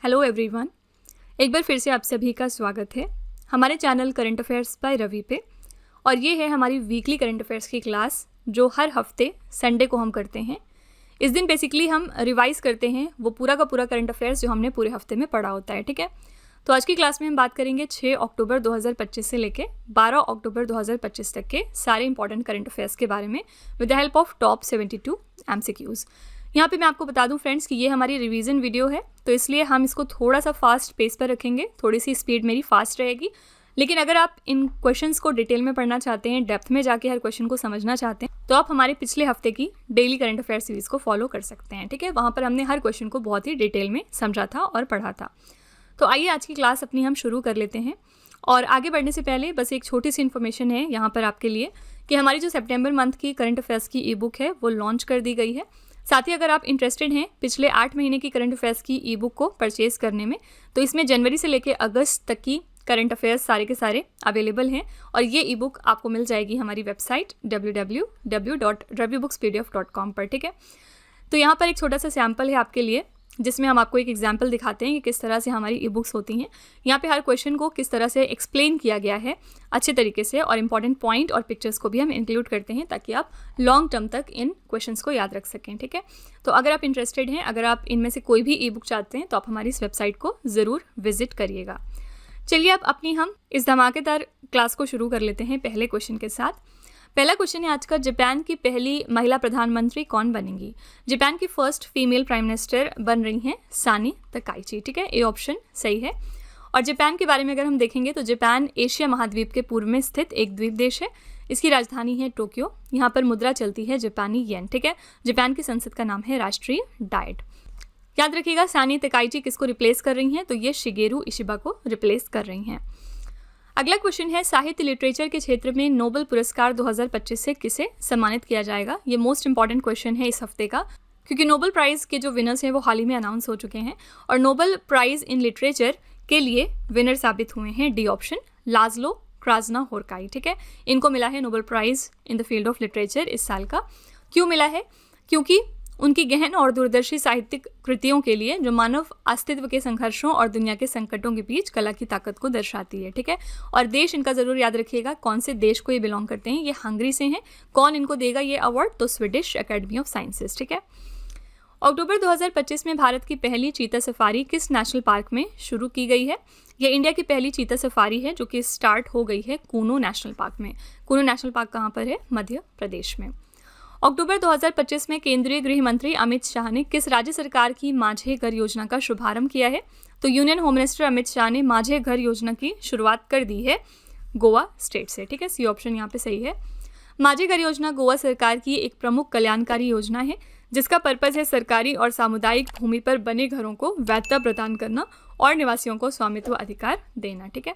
Hello everyone, एक बार फिर से आप सभी का स्वागत है हमारे channel current affairs by Ravi पे। और ये है हमारी वीकली करंट अफेयर्स की क्लास जो हर हफ्ते संडे को हम करते हैं। इस दिन बेसिकली हम रिवाइज करते हैं वो पूरा का पूरा करंट अफेयर्स जो हमने पूरे हफ्ते में पढ़ा होता है। ठीक है, तो आज की क्लास में हम बात करेंगे 6 अक्टूबर 2025 से लेके 12 अक्टूबर 2025 तक के सारे इंपॉर्टेंट करंट अफेयर्स के बारे में with the help of top 72 MCQs। यहाँ पे मैं आपको बता दूं फ्रेंड्स कि ये हमारी रिवीजन वीडियो है, तो इसलिए हम इसको थोड़ा सा फास्ट पेस पर रखेंगे, थोड़ी सी स्पीड मेरी फास्ट रहेगी। लेकिन अगर आप इन क्वेश्चंस को डिटेल में पढ़ना चाहते हैं, डेप्थ में जाके हर क्वेश्चन को समझना चाहते हैं, तो आप हमारे पिछले हफ्ते की डेली करंट अफेयर सीरीज को फॉलो कर सकते हैं। ठीक है, वहाँ पर हमने हर क्वेश्चन को बहुत ही डिटेल में समझा था और पढ़ा था। तो आइए आज की क्लास अपनी हम शुरू कर लेते हैं। और आगे बढ़ने से पहले बस एक छोटी सी इन्फॉर्मेशन है यहाँ पर आपके लिए कि हमारी जो सितंबर मंथ की करंट अफेयर्स की ई बुक है वो लॉन्च कर दी गई है। साथ ही अगर आप इंटरेस्टेड हैं पिछले 8 महीने की करंट अफेयर्स की ई बुक को परचेज करने में, तो इसमें जनवरी से लेकर अगस्त तक की करंट अफेयर्स सारे के सारे अवेलेबल हैं। और ये ई बुक आपको मिल जाएगी हमारी वेबसाइट www.ravibooks.pdf.com पर। ठीक है, तो यहाँ पर एक छोटा सा सैम्पल है आपके लिए जिसमें हम आपको एक एग्जाम्पल दिखाते हैं कि किस तरह से हमारी ई बुक्स होती हैं। यहाँ पे हर क्वेश्चन को किस तरह से एक्सप्लेन किया गया है अच्छे तरीके से, और इंपॉर्टेंट पॉइंट और पिक्चर्स को भी हम इंक्लूड करते हैं ताकि आप लॉन्ग टर्म तक इन क्वेश्चंस को याद रख सकें। ठीक है, तो अगर आप इंटरेस्टेड हैं, अगर आप इनमें से कोई भी ई बुक चाहते हैं, तो आप हमारी इस वेबसाइट को ज़रूर विजिट करिएगा। चलिए अब अपनी हम इस धमाकेदार क्लास को शुरू कर लेते हैं पहले क्वेश्चन के साथ। पहला क्वेश्चन है आज का, जापान की पहली महिला प्रधानमंत्री कौन बनेंगी? जापान की फर्स्ट फीमेल प्राइम मिनिस्टर बन रही हैं सानी तकाइची। ठीक है, ए ऑप्शन सही है। और जापान के बारे में अगर हम देखेंगे तो जापान एशिया महाद्वीप के पूर्व में स्थित एक द्वीप देश है। इसकी राजधानी है टोक्यो। यहाँ पर मुद्रा चलती है जापानी येन। ठीक है, जापान की संसद का नाम है राष्ट्रीय डाइट। याद रखिएगा सानी तकाइची किसको रिप्लेस कर रही हैं, तो ये शिगेरू इशिबा को रिप्लेस कर रही हैं। अगला क्वेश्चन है, साहित्य लिटरेचर के क्षेत्र में नोबेल पुरस्कार 2025 से किसे सम्मानित किया जाएगा? ये मोस्ट इंपॉर्टेंट क्वेश्चन है इस हफ्ते का, क्योंकि नोबेल प्राइज़ के जो विनर्स हैं वो हाल ही में अनाउंस हो चुके हैं और नोबेल प्राइज़ इन लिटरेचर के लिए विनर साबित हुए हैं डी ऑप्शन, लाज़लो क्रास्नहोरकाई। ठीक है, इनको मिला है Nobel prize in the field of literature इस साल का। क्यों मिला है? क्योंकि उनकी गहन और दूरदर्शी साहित्यिक कृतियों के लिए जो मानव अस्तित्व के संघर्षों और दुनिया के संकटों के बीच कला की ताकत को दर्शाती है। ठीक है, और देश इनका ज़रूर याद रखिएगा, कौन से देश को ये बिलोंग करते हैं। ये हंगरी से हैं। कौन इनको देगा ये अवार्ड? तो स्वीडिश एकेडमी ऑफ साइंसेस। ठीक है, अक्टूबर 2025 में भारत की पहली चीता सफारी किस नेशनल पार्क में शुरू की गई है? ये इंडिया की पहली चीता सफारी है जो कि स्टार्ट हो गई है कूनो नेशनल पार्क में। कूनो नेशनल पार्क कहाँ पर है? मध्य प्रदेश में। अक्टूबर 2025 में केंद्रीय गृह मंत्री अमित शाह ने किस राज्य सरकार की माझे घर योजना का शुभारंभ किया है? तो union home minister Amit Shah ने माझे घर योजना की शुरुआत कर दी है गोवा स्टेट से। ठीक है, सी ऑप्शन यहाँ पे सही है। माझे घर योजना गोवा सरकार की एक प्रमुख कल्याणकारी योजना है जिसका पर्पज है सरकारी और सामुदायिक भूमि पर बने घरों को वैधता प्रदान करना और निवासियों को स्वामित्व अधिकार देना। ठीक है,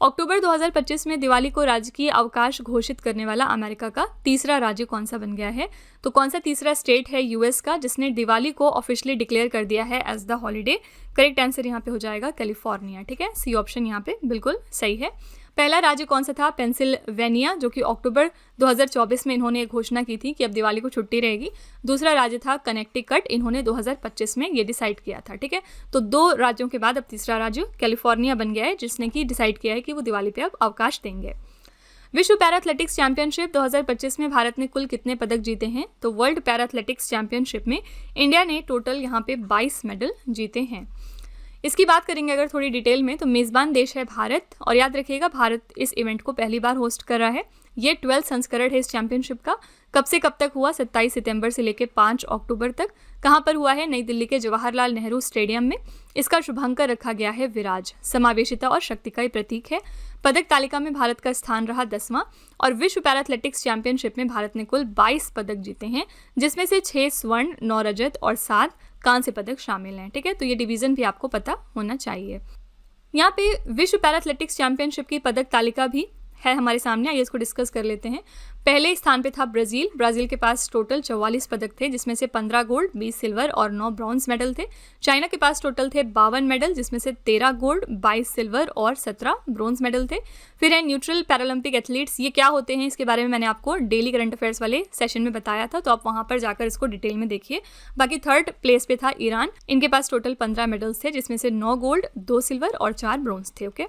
अक्टूबर 2025 में दिवाली को राजकीय अवकाश घोषित करने वाला अमेरिका का तीसरा राज्य कौन सा बन गया है? तो कौन सा तीसरा स्टेट है यूएस का जिसने दिवाली को ऑफिशियली डिक्लेयर कर दिया है as the holiday? Correct answer यहाँ पे हो जाएगा कैलिफोर्निया। ठीक है, सी ऑप्शन यहाँ पे बिल्कुल सही है। पहला राज्य कौन सा था? पेंसिल्वेनिया, जो कि अक्टूबर 2024 में इन्होंने घोषणा की थी कि अब दिवाली को छुट्टी रहेगी। दूसरा राज्य था कनेक्टिकट, इन्होंने 2025 में ये डिसाइड किया था। ठीक है, तो 2 राज्यों के बाद अब तीसरा राज्य कैलिफोर्निया बन गया है जिसने कि डिसाइड किया है कि वो दिवाली पे अब अवकाश देंगे। विश्व पैरा एथलेटिक्स चैंपियनशिप 2025 में भारत ने कुल कितने पदक जीते हैं? तो वर्ल्ड पैरा एथलेटिक्स चैंपियनशिप में इंडिया ने टोटल यहाँ पे 22 मेडल जीते हैं। इसकी बात करेंगे अगर थोड़ी डिटेल में, तो मेज़बान देश है भारत। और याद रखिएगा भारत इस इवेंट को पहली बार होस्ट कर रहा है। ये 12th संस्करण है इस चैंपियनशिप का। कब से कब तक हुआ? 27 सितंबर से लेकर 5 अक्टूबर तक। कहाँ पर हुआ है? नई दिल्ली के जवाहरलाल नेहरू स्टेडियम में। इसका शुभांकर रखा गया है विराज। समावेशिता और शक्ति का प्रतीक है। पदक तालिका में भारत का स्थान रहा 10वां। और विश्व पैरा एथलेटिक्स चैंपियनशिप में भारत ने कुल 22 पदक जीते हैं जिसमें से 6 स्वर्ण, 9 रजत और 7 कांस्य पदक शामिल हैं। ठीक है, तो ये डिवीजन भी आपको पता होना चाहिए। यहाँ पे विश्व पैरा एथलेटिक्स चैंपियनशिप की पदक तालिका भी है हमारे सामने, आइए इसको डिस्कस कर लेते हैं। पहले स्थान पे था ब्राज़ील के पास टोटल 44 पदक थे, जिसमें से 15 गोल्ड, 20 सिल्वर और 9 ब्रॉन्ज मेडल थे। चाइना के पास टोटल थे 52 मेडल, जिसमें से 13 गोल्ड, 22 सिल्वर और 17 ब्रॉन्ज मेडल थे। फिर है न्यूट्रल पैरालंपिक एथलीट्स। ये क्या होते हैं, इसके बारे में मैंने आपको डेली करंट अफेयर्स वाले सेशन में बताया था, तो आप वहाँ पर जाकर इसको डिटेल में देखिए। बाकी थर्ड प्लेस पे था ईरान। इनके पास टोटल 15 मेडल्स थे, जिसमें से 9 गोल्ड, 2 सिल्वर और 4 ब्रॉन्ज थे। ओके,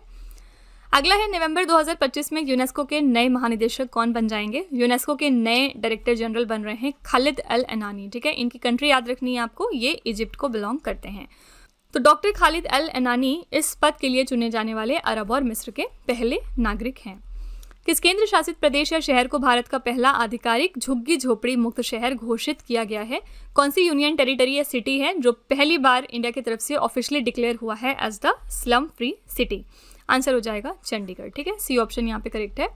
अगला है नवंबर 2025 में यूनेस्को के नए महानिदेशक कौन बन जाएंगे। यूनेस्को के नए डायरेक्टर जनरल बन रहे हैं खालिद अल एनानी। ठीक है, इनकी कंट्री याद रखनी है आपको, ये इजिप्ट को बिलोंग करते हैं। तो डॉक्टर खालिद अल एनानी इस पद के लिए चुने जाने वाले अरब और मिस्र के पहले नागरिक हैं। किस केंद्र शासित प्रदेश या शहर को भारत का पहला आधिकारिक झुग्गी झोपड़ी मुक्त शहर घोषित किया गया है। कौन सी यूनियन टेरिटरी या सिटी है जो पहली बार इंडिया की तरफ से ऑफिशियली डिक्लेयर हुआ है as the slum free city. Answer हो जाएगा चंडीगढ़। ठीक है, सी ऑप्शन यहाँ पे करेक्ट है।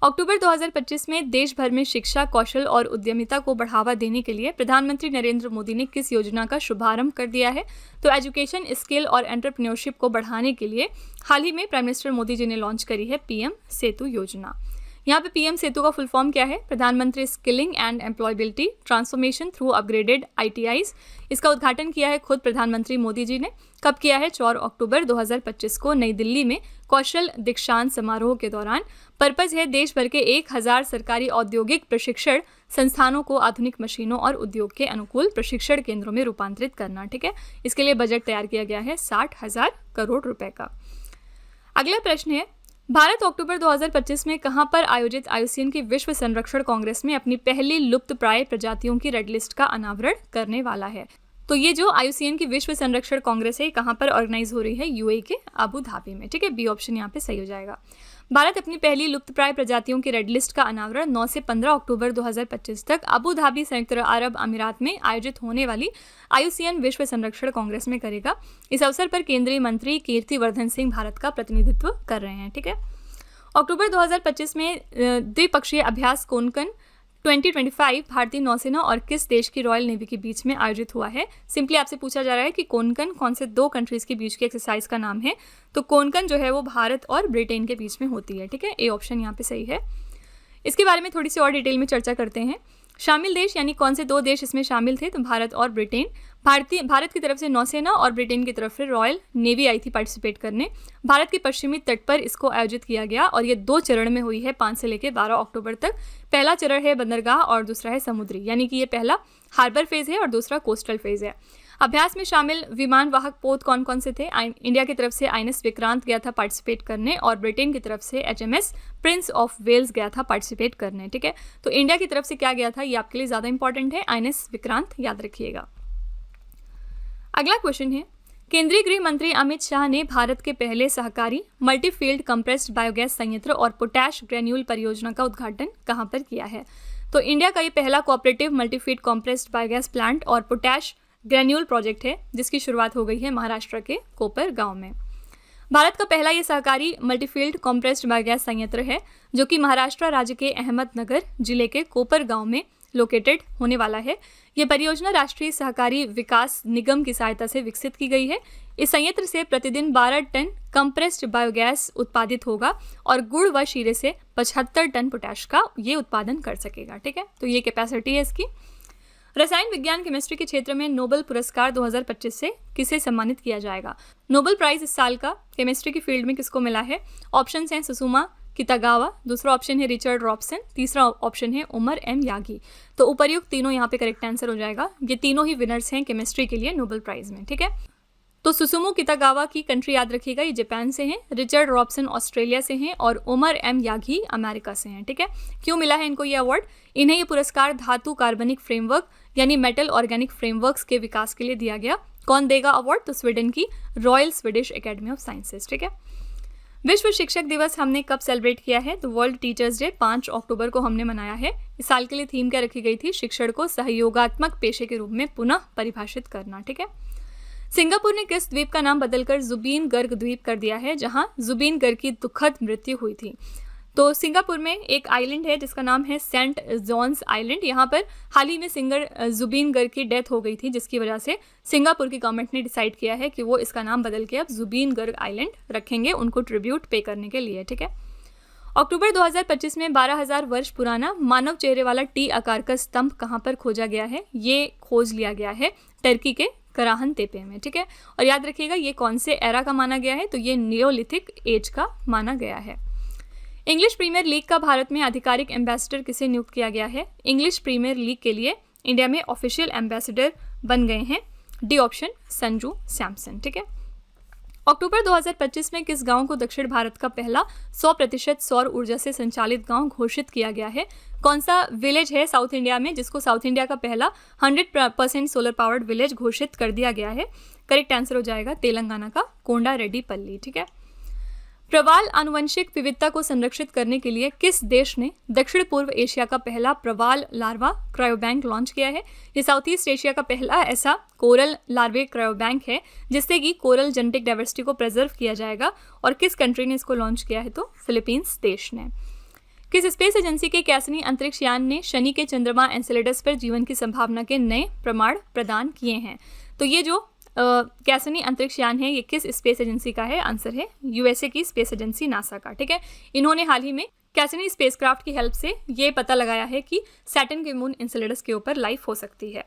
अक्टूबर 2025 में देश भर में शिक्षा, कौशल और उद्यमिता को बढ़ावा देने के लिए प्रधानमंत्री नरेंद्र मोदी ने किस योजना का शुभारंभ कर दिया है। तो एजुकेशन, स्किल और एंटरप्रेन्योरशिप को बढ़ाने के लिए हाल ही में प्राइम मिनिस्टर मोदी जी ने लॉन्च करी है पीएम सेतु योजना। यहाँ पे पीएम सेतु का फुल फॉर्म क्या है? प्रधानमंत्री skilling and employability transformation through upgraded ITIs। इसका उद्घाटन किया है खुद प्रधानमंत्री मोदी जी ने। कब किया है? 4 अक्टूबर 2025 को नई दिल्ली में कौशल दीक्षांत समारोह के दौरान। पर्पज है देश भर के 1000 सरकारी औद्योगिक प्रशिक्षण संस्थानों को आधुनिक मशीनों और उद्योग के अनुकूल प्रशिक्षण केंद्रों में रूपांतरित करना। ठीक है, इसके लिए बजट तैयार किया गया है 60,000 करोड़ रुपए का। अगला प्रश्न है, भारत अक्टूबर 2025 में कहां पर आयोजित IUCN की विश्व संरक्षण कांग्रेस में अपनी पहली लुप्त प्राय प्रजातियों की रेड लिस्ट का अनावरण करने वाला है। तो ये जो IUCN की विश्व संरक्षण कांग्रेस है कहां पर ऑर्गेनाइज हो रही है? UAE के अबू धाबी में। ठीक है, बी ऑप्शन यहाँ पे सही हो जाएगा। भारत अपनी पहली लुप्त प्राय प्रजातियों की रेड लिस्ट का अनावरण 9 से 15 अक्टूबर 2025 तक अबू धाबी, संयुक्त अरब अमीरात में आयोजित होने वाली IUCN विश्व संरक्षण कांग्रेस में करेगा। इस अवसर पर केंद्रीय मंत्री कीर्तिवर्धन सिंह भारत का प्रतिनिधित्व कर रहे हैं। ठीक है, अक्टूबर 2025 में द्विपक्षीय अभ्यास कोंकण 2025 भारतीय नौसेना और किस देश की रॉयल नेवी के बीच में आयोजित हुआ है? सिंपली आपसे पूछा जा रहा है कि कोंकण कौन से 2 कंट्रीज के बीच की एक्सरसाइज का नाम है। तो कोंकण जो है वो भारत और ब्रिटेन के बीच में होती है। ठीक है, ए ऑप्शन यहाँ पे सही है। इसके बारे में थोड़ी सी और डिटेल में चर्चा करते हैं। शामिल देश यानी कौन से 2 देश इसमें शामिल थे? तो भारत और ब्रिटेन। भारत की तरफ से नौसेना और ब्रिटेन की तरफ से रॉयल नेवी आई थी पार्टिसिपेट करने। भारत के पश्चिमी तट पर इसको आयोजित किया गया और ये 2 चरण में हुई है, 5 से लेकर 12 अक्टूबर तक। पहला चरण है बंदरगाह और दूसरा है समुद्री, यानी कि ये पहला हार्बर फेज है और दूसरा कोस्टल फेज है। अभ्यास में शामिल विमान वाहक पोत कौन कौन से थे? इंडिया की तरफ से INS विक्रांत गया था पार्टिसिपेट करने और ब्रिटेन की तरफ से HMS प्रिंस ऑफ वेल्स गया था पार्टिसिपेट करने। ठीक है, तो इंडिया की तरफ से क्या गया था ये आपके लिए ज़्यादा इंपॉर्टेंट है, INS विक्रांत, याद रखिएगा। अगला क्वेश्चन है, केंद्रीय गृह मंत्री अमित शाह ने भारत के पहले सहकारी मल्टीफील्ड कंप्रेस्ड बायोगैस संयंत्र और पोटैश ग्रेन्यूल परियोजना का उद्घाटन कहां पर किया है? तो इंडिया का ये पहला cooperative multifield compressed biogas plant और पोटैश ग्रेन्यूल प्रोजेक्ट है, जिसकी शुरुआत हो गई है महाराष्ट्र के कोपर गांव में। भारत का पहला ये सहकारी मल्टीफील्ड कंप्रेस्ड बायोगैस संयंत्र है जो कि महाराष्ट्र राज्य के अहमदनगर जिले के कोपर गांव में लोकेटेड होने वाला है। यह परियोजना राष्ट्रीय सहकारी विकास निगम की सहायता से विकसित की गई है। इस संयंत्र से प्रतिदिन 12 टन कंप्रेस्ड बायोगैस उत्पादित होगा और गुड़ व शीरे से 75 टन पोटैश का ये उत्पादन कर सकेगा। ठीक है, तो ये कैपेसिटी है इसकी। रसायन विज्ञान केमिस्ट्री के क्षेत्र में नोबेल पुरस्कार 2025 से किसे सम्मानित किया जाएगा? नोबेल प्राइज इस साल का केमिस्ट्री की फील्ड में किसको मिला है? ऑप्शंस हैं सुसुमा कितागावा, दूसरा ऑप्शन है रिचर्ड रॉबसन, तीसरा ऑप्शन है उमर एम यागी। तो उपर्युक्त तीनों यहाँ पे करेक्ट आंसर हो जाएगा। ये तीनों ही विनर्स हैं केमिस्ट्री के लिए नोबेल प्राइज में। ठीक है, तो सुसुमो कितागावा की कंट्री याद रखिएगा, ये जापान से हैं, रिचर्ड रॉबसन ऑस्ट्रेलिया से हैं और उमर एम यागी अमेरिका से हैं। ठीक है, क्यों मिला है इनको ये अवार्ड? इन्हें ये पुरस्कार धातु कार्बनिक फ्रेमवर्क यानी मेटल ऑर्गेनिक फ्रेमवर्क्स के विकास के लिए दिया गया। कौन देगा अवार्ड? तो स्वीडन की royal Swedish academy of sciences. ठीक है, विश्व शिक्षक दिवस हमने कब सेलिब्रेट किया है? तो वर्ल्ड टीचर्स डे 5 अक्टूबर को हमने मनाया है। इस साल के लिए थीम क्या रखी गई थी? शिक्षण को सहयोगात्मक पेशे के रूप में पुनः परिभाषित करना। ठीक है, सिंगापुर ने किस द्वीप का नाम बदलकर जुबीन गर्ग द्वीप कर दिया है, जहां जुबीन गर्ग की दुखद मृत्यु हुई थी? तो सिंगापुर में एक आइलैंड है जिसका नाम है सेंट जॉन्स आइलैंड। यहाँ पर हाल ही में सिंगर जुबीन गर्ग की डेथ हो गई थी, जिसकी वजह से सिंगापुर की गवर्नमेंट ने डिसाइड किया है कि वो इसका नाम बदल के अब जुबीन गर्ग आइलैंड रखेंगे, उनको ट्रिब्यूट पे करने के लिए। ठीक है, अक्टूबर 2025 में 12,000 वर्ष पुराना मानव चेहरे वाला टी आकार का स्तंभ कहाँ पर खोजा गया है? ये खोज लिया गया है टर्की के कराहन तेपे में, ठीक है। और याद रखिएगा ये कौन से एरा का माना गया है? तो ये नियोलिथिक एज का माना गया है। इंग्लिश प्रीमियर लीग का भारत में आधिकारिक एम्बेसडर किसे नियुक्त किया गया है? इंग्लिश प्रीमियर लीग के लिए इंडिया में ऑफिशियल एम्बेसडर बन गए हैं डी ऑप्शन संजू सैमसन, ठीक है। अक्टूबर 2025 में किस गांव को दक्षिण भारत का पहला 100% सौर ऊर्जा से संचालित गांव घोषित किया गया है? कौन सा विलेज है साउथ इंडिया में जिसको साउथ इंडिया का पहला 100% सोलर पावर्ड विलेज घोषित कर दिया गया है? करेक्ट आंसर हो जाएगा तेलंगाना का कोंडा रेड्डी पल्ली, ठीक है। प्रवाल आनुवंशिक विविधता को संरक्षित करने के लिए किस देश ने दक्षिण पूर्व एशिया का पहला प्रवाल लार्वा क्रायोबैंक लॉन्च किया है? ये साउथ ईस्ट एशिया का पहला ऐसा कोरल लार्वे क्रायोबैंक है जिससे कि कोरल जेनेटिक डाइवर्सिटी को प्रिजर्व किया जाएगा। और किस कंट्री ने इसको लॉन्च किया है? तो फिलीपींस देश ने। किस स्पेस एजेंसी के कैसनी अंतरिक्ष यान ने शनि के चंद्रमा एनसेलेडस पर जीवन की संभावना के नए प्रमाण प्रदान किए हैं? तो ये जो कैसनी अंतरिक्ष यान है ये किस स्पेस एजेंसी का है? आंसर है यूएसए की स्पेस एजेंसी नासा का, ठीक है। इन्होंने हाल ही में कैसनी स्पेसक्राफ्ट की हेल्प से ये पता लगाया है कि सैटर्न के मून एनसेलेडस के ऊपर लाइफ हो सकती है।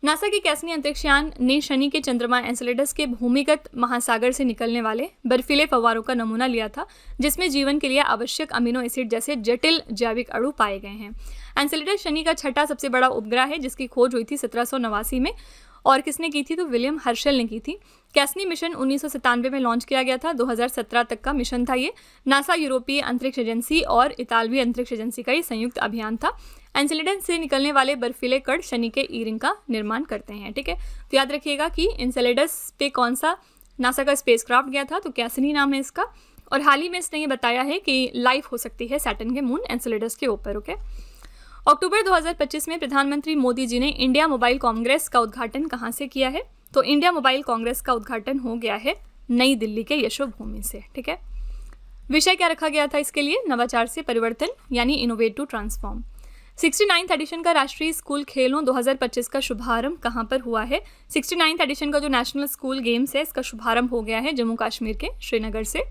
नासा की कैसनी अंतरिक्ष यान ने शनि के चंद्रमा एनसेलेडस के भूमिगत महासागर से निकलने वाले बर्फीले फव्वारों का नमूना लिया था जिसमें जीवन के लिए आवश्यक अमीनो एसिड जैसे जटिल जैविक अणु पाए गए हैं। एनसेलेडस शनि का छठा सबसे बड़ा उपग्रह है जिसकी खोज हुई थी 1789 में। और किसने की थी? तो विलियम हर्शल ने की थी। कैसनी मिशन 1997 में लॉन्च किया गया था। 2017 तक का मिशन था ये। नासा, यूरोपीय अंतरिक्ष एजेंसी और इतालवी अंतरिक्ष एजेंसी का ये संयुक्त अभियान था। एनसेलेडस से निकलने वाले बर्फीले कण शनि के ई रिंग का निर्माण करते हैं, ठीक है। तो याद रखिएगा कि एनसेलेडस पे कौन सा नासा का स्पेसक्राफ्ट गया था? तो कैसनी नाम है इसका। और हाल ही में इसने ये बताया है कि लाइफ हो सकती है सैटर्न के मून एनसेलेडस के ऊपर, ओके। अक्टूबर 2025 में प्रधानमंत्री मोदी जी ने इंडिया मोबाइल कांग्रेस का उद्घाटन कहाँ से किया है? तो इंडिया मोबाइल कांग्रेस का उद्घाटन हो गया है नई दिल्ली के यशोभूमि से, ठीक है। विषय क्या रखा गया था इसके लिए? नवाचार से परिवर्तन यानी innovate to transform. 69th addition का राष्ट्रीय स्कूल खेलों 2025 का शुभारंभ कहाँ पर हुआ है? 69th एडिशन का जो नेशनल स्कूल गेम्स है इसका शुभारंभ हो गया है जम्मू कश्मीर के श्रीनगर से।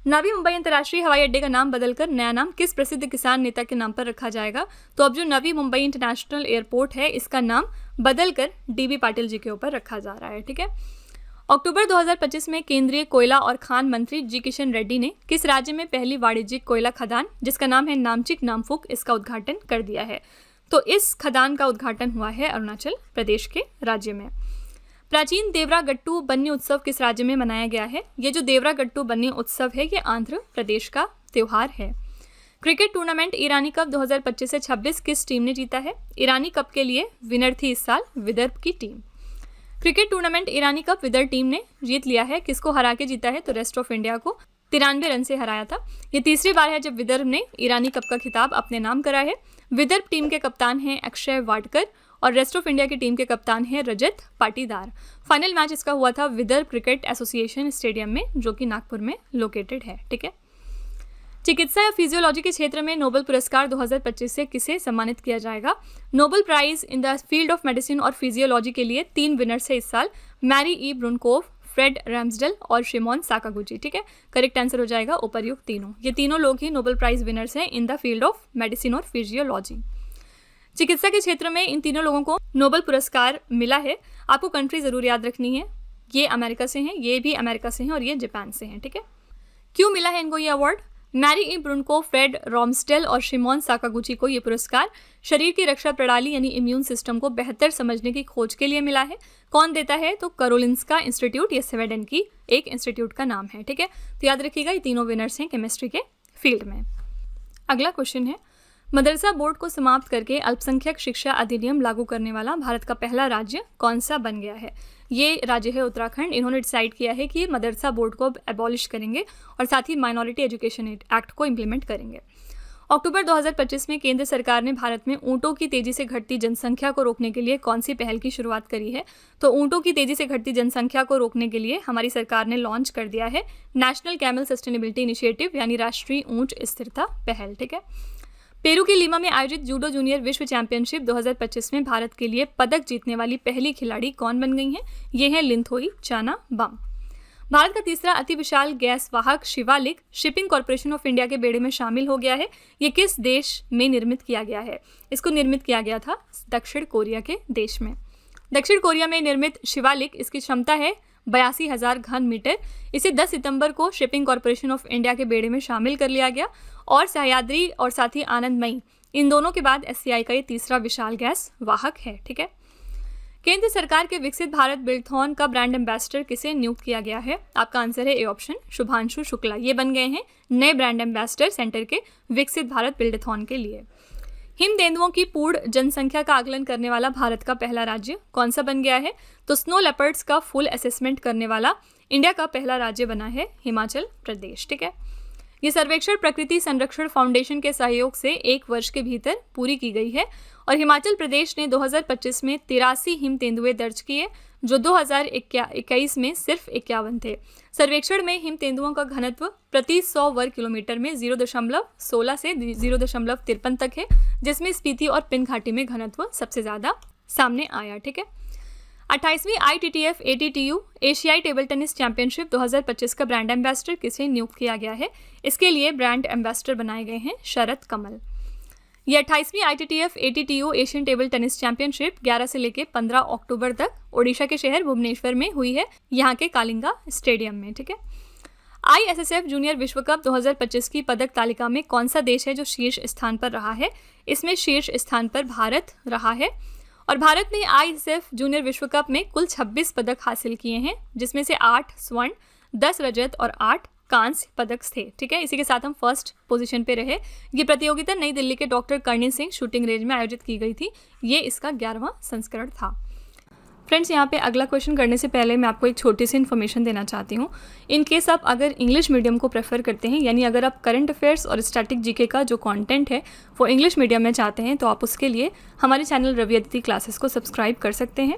नवी मुंबई अंतर्राष्ट्रीय हवाई अड्डे का नाम बदलकर नया नाम किस प्रसिद्ध किसान नेता के नाम पर रखा जाएगा? तो अब जो नवी मुंबई इंटरनेशनल एयरपोर्ट है इसका नाम बदलकर डीबी पाटिल जी के ऊपर रखा जा रहा है, ठीक है। अक्टूबर 2025 में केंद्रीय कोयला और खान मंत्री जी किशन रेड्डी ने किस राज्य में पहली वाणिज्यिक कोयला खदान जिसका नाम है नामचिक नामफुक इसका उद्घाटन कर दिया है? तो इस खदान का उद्घाटन हुआ है अरुणाचल प्रदेश के राज्य में। प्राचीन देवरागट्टू बन्नी उत्सव किस राज्य में मनाया गया है? ये जो देवरागट्टू बन्नी उत्सव है ये आंध्र प्रदेश का त्योहार है। क्रिकेट टूर्नामेंट ईरानी कप 2025 से 26 किस टीम ने जीता है? ईरानी कप के लिए विनर थी इस साल विदर्भ की टीम। क्रिकेट टूर्नामेंट ईरानी कप विदर्भ टीम ने जीत लिया है। किसको हरा के जीता है? तो रेस्ट ऑफ इंडिया को 93 रन से हराया था। ये तीसरी बार है जब विदर्भ ने ईरानी कप का खिताब अपने नाम करा है। विदर्भ टीम के कप्तान हैं अक्षय वाडकर और रेस्ट ऑफ इंडिया की टीम के कप्तान हैं रजत पाटीदार। फाइनल मैच इसका हुआ था विदर्भ क्रिकेट एसोसिएशन स्टेडियम में जो कि नागपुर में लोकेटेड है, ठीक है। चिकित्सा या फिजियोलॉजी के क्षेत्र में नोबेल पुरस्कार 2025 से किसे सम्मानित किया जाएगा? Nobel prize in the field of medicine और फिजियोलॉजी के लिए 3 विनर्स है इस साल, Mary E Brunkow, Fred Ramsdell और शिमोन साकागुची, ठीक है। करेक्ट आंसर हो जाएगा उपर्युक्त तीनों। ये तीनों लोग ही नोबेल प्राइज विनर्स हैं इन द फील्ड ऑफ मेडिसिन और फिजियोलॉजी। चिकित्सा के क्षेत्र में इन तीनों लोगों को नोबेल पुरस्कार मिला है। आपको कंट्री जरूर याद रखनी है। ये अमेरिका से हैं, ये भी अमेरिका से हैं और ये जापान से हैं, ठीक है। क्यों मिला है इनको ये अवार्ड? मैरी ई ब्रुनको, फ्रेड रॉम्सडेल और शिमोन साकागुची को ये पुरस्कार शरीर की रक्षा प्रणाली यानी इम्यून सिस्टम को बेहतर समझने की खोज के लिए मिला है। कौन देता है? तो करोलिंस्का इंस्टीट्यूट, ये स्वीडन की एक इंस्टीट्यूट का नाम है, ठीक है। तो याद रखिएगा ये तीनों विनर्स हैं केमिस्ट्री के फील्ड में। अगला क्वेश्चन है, मदरसा बोर्ड को समाप्त करके अल्पसंख्यक शिक्षा अधिनियम लागू करने वाला भारत का पहला राज्य कौन सा बन गया है? ये राज्य है उत्तराखंड। इन्होंने डिसाइड किया है कि ये मदरसा बोर्ड को एबॉलिश करेंगे और साथ ही माइनॉरिटी एजुकेशन एक्ट को इम्प्लीमेंट करेंगे। अक्टूबर 2025 में केंद्र सरकार ने भारत में ऊँटों की तेजी से घटती जनसंख्या को रोकने के लिए कौन सी पहल की शुरुआत करी है? तो ऊँटों की तेजी से घटती जनसंख्या को रोकने के लिए हमारी सरकार ने लॉन्च कर दिया है नेशनल कैमल सस्टेनेबिलिटी इनिशिएटिव यानी राष्ट्रीय ऊँट स्थिरता पहल, ठीक है। पेरू की लीमा में आयोजित जूडो जूनियर विश्व चैंपियनशिप 2025 में भारत के लिए पदक जीतने वाली पहली खिलाड़ी कौन बन गई हैं? ये हैं लिंथोई चाना बम। भारत का तीसरा अति विशाल गैस वाहक Shivalik shipping corporation of India के बेड़े में शामिल हो गया है। ये किस देश में निर्मित किया गया है? इसको निर्मित किया गया था दक्षिण कोरिया के देश में। दक्षिण कोरिया में निर्मित शिवालिक, इसकी क्षमता है 82,000 घन मीटर। इसे 10 सितंबर को शिपिंग कॉर्पोरेशन ऑफ इंडिया के बेड़े में शामिल कर लिया गया और सह्याद्री और साथ ही आनंदमयी, इन दोनों के बाद SCI का ये तीसरा विशाल गैस वाहक है। ठीक है, केंद्र सरकार के विकसित भारत बिल्डथॉन का ब्रांड एम्बेसडर किसे नियुक्त किया गया है? आपका आंसर है ए ऑप्शन, शुभांशु शुक्ला। ये बन गए हैं नए ब्रांड एम्बेसडर सेंटर के विकसित भारत बिल्डथॉन के लिए। हिम तेंदुओं की पूर्ण जनसंख्या का आकलन करने वाला भारत का पहला राज्य कौन सा बन गया है? तो स्नो लेपर्ड्स का फुल असेसमेंट करने वाला इंडिया का पहला राज्य बना है हिमाचल प्रदेश। ठीक है, ये सर्वेक्षण प्रकृति संरक्षण फाउंडेशन के सहयोग से 1 वर्ष के भीतर पूरी की गई है और हिमाचल प्रदेश ने 2025 में 83 हिम तेंदुए दर्ज किए, जो 2021 में सिर्फ 51 थे। सर्वेक्षण में हिम तेंदुओं का घनत्व प्रति 100 वर्ग किलोमीटर में 0.16 से 0.53 तक है, जिसमें स्पीति और पिन घाटी में घनत्व सबसे ज़्यादा सामने आया। ठीक है, 28वीं ITTF ATTU एशियाई टेबल टेनिस चैंपियनशिप 2025 का ब्रांड एम्बेसडर किसे नियुक्त किया गया है? इसके लिए ब्रांड एम्बेसडर बनाए गए हैं शरद कमल। ये 28वीं ITTF ATTU Asian table tennis championship 11 से लेकर 15 अक्टूबर तक ओडिशा के शहर भुवनेश्वर में हुई है, यहाँ के कालिंगा स्टेडियम में। ठीक है, ISSF जूनियर विश्व कप 2025 की पदक तालिका में कौन सा देश है जो शीर्ष स्थान पर रहा है? इसमें शीर्ष स्थान पर भारत रहा है और भारत ने ISSF जूनियर विश्व कप में कुल 26 पदक हासिल किए हैं, जिसमें से 8 स्वर्ण, 10 रजत और 8 कांस्य पदक थे। ठीक है, इसी के साथ हम फर्स्ट पोजीशन पे रहे। ये प्रतियोगिता नई दिल्ली के doctor Karni Singh shooting range में आयोजित की गई थी। ये इसका 11वां संस्करण था। फ्रेंड्स, यहाँ पे अगला क्वेश्चन करने से पहले मैं आपको एक छोटी सी इन्फॉर्मेशन देना चाहती हूँ। इन केस आप अगर इंग्लिश मीडियम को प्रेफर करते हैं, यानी अगर आप करंट अफेयर्स और स्टैटिक जीके का जो कंटेंट है वो इंग्लिश मीडियम में चाहते हैं, तो आप उसके लिए हमारे चैनल रवि अदिति क्लासेस को सब्सक्राइब कर सकते हैं।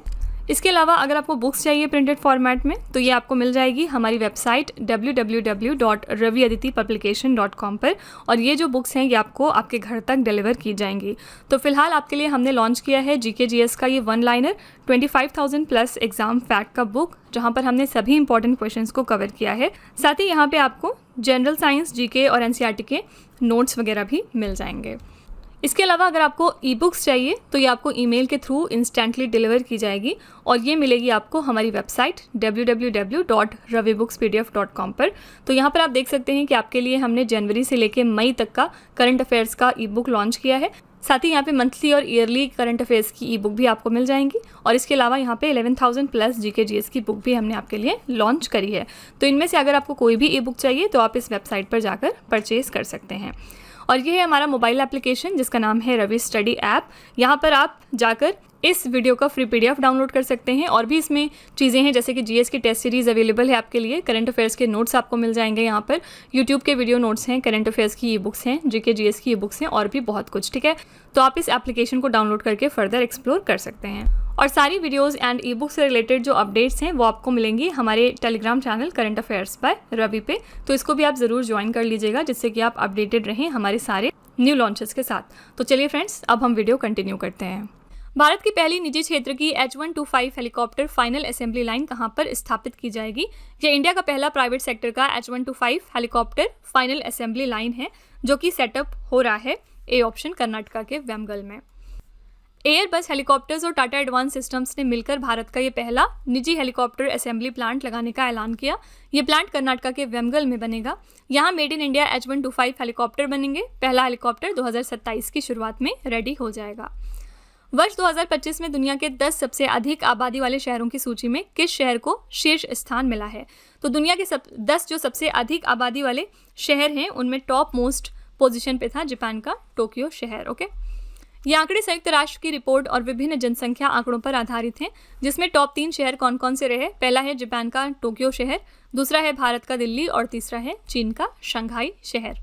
इसके अलावा अगर आपको बुक्स चाहिए प्रिंटेड फॉर्मेट में, तो ये आपको मिल जाएगी हमारी वेबसाइट www.raviaditipublication.com पर, और ये जो बुक्स हैं ये आपको आपके घर तक डिलीवर की जाएंगी। तो फिलहाल आपके लिए हमने लॉन्च किया है GK/GS का ये 1 लाइनर 25,000 प्लस एग्जाम फैक्ट का बुक, जहाँ पर हमने सभी इंपॉर्टेंट क्वेश्चंस को कवर किया है। साथ ही यहाँ पे आपको जनरल साइंस, GK और NCERT के नोट्स वगैरह भी मिल जाएंगे। इसके अलावा अगर आपको ई बुक्स चाहिए तो ये आपको ईमेल के थ्रू इंस्टेंटली डिलीवर की जाएगी और ये मिलेगी आपको हमारी वेबसाइट www.ravibookspdf.com पर। तो यहाँ पर आप देख सकते हैं कि आपके लिए हमने जनवरी से लेकर मई तक का करंट अफेयर्स का ई बुक लॉन्च किया है। साथ ही यहाँ पे मंथली और ईयरली करंट अफेयर्स की ई बुक भी आपको मिल जाएंगी और इसके अलावा यहाँ पे 11,000 प्लस GK/GS की बुक भी हमने आपके लिए लॉन्च करी है। तो इनमें से अगर आपको कोई भी ई बुक चाहिए तो आप इस वेबसाइट पर जाकर परचेज कर सकते हैं। और ये है हमारा मोबाइल एप्लीकेशन जिसका नाम है रवि स्टडी ऐप। यहाँ पर आप जाकर इस वीडियो का फ्री PDF डाउनलोड कर सकते हैं और भी इसमें चीज़ें हैं जैसे कि GS की टेस्ट सीरीज़ अवेलेबल है आपके लिए, करंट अफेयर्स के नोट्स आपको मिल जाएंगे यहाँ पर, यूट्यूब के वीडियो नोट्स हैं, करंट अफेयर्स की ई बुक्स हैं, GK/GS की ई बुक्स हैं और भी बहुत कुछ। ठीक है, तो आप इस एप्लीकेशन को डाउनलोड करके फर्दर एक्सप्लोर कर सकते हैं और सारी वीडियोज़ एंड ई बुक से रिलेटेड जो अपडेट्स हैं वो आपको मिलेंगी हमारे Telegram channel current affairs by Ravi पे। तो इसको भी आप ज़रूर ज्वाइन कर लीजिएगा जिससे कि आप अपडेटेड रहें हमारे सारे न्यू लॉन्चेस के साथ। तो चलिए फ्रेंड्स, अब हम वीडियो कंटिन्यू करते हैं। भारत की पहली निजी क्षेत्र की H125 helicopter final assembly line कहां पर स्थापित की जाएगी? यह इंडिया का पहला प्राइवेट सेक्टर का H125 helicopter final assembly line है जो कि सेटअप हो रहा है ए ऑप्शन कर्नाटका के वेमगल में। एयरबस हेलीकॉप्टर्स और टाटा एडवांस सिस्टम्स ने मिलकर भारत का ये पहला निजी हेलीकॉप्टर असेंबली प्लांट लगाने का ऐलान किया। ये प्लांट कर्नाटका के वेमगल में बनेगा। यहाँ made in India H125 helicopter बनेंगे। पहला हेलीकॉप्टर 2027 की शुरुआत में रेडी हो जाएगा। वर्ष 2025 में दुनिया के 10 सबसे अधिक आबादी वाले शहरों की सूची में किस शहर को शीर्ष स्थान मिला है? तो दुनिया के 10 जो सबसे अधिक आबादी वाले शहर हैं उनमें टॉप मोस्ट पोजीशन पे था जापान का टोक्यो शहर। ओके, ये आंकड़े संयुक्त राष्ट्र की रिपोर्ट और विभिन्न जनसंख्या आंकड़ों पर आधारित हैं जिसमें टॉप 3 शहर कौन कौन से रहे? पहला है जापान का टोक्यो शहर, दूसरा है भारत का दिल्ली और तीसरा है चीन का शंघाई शहर।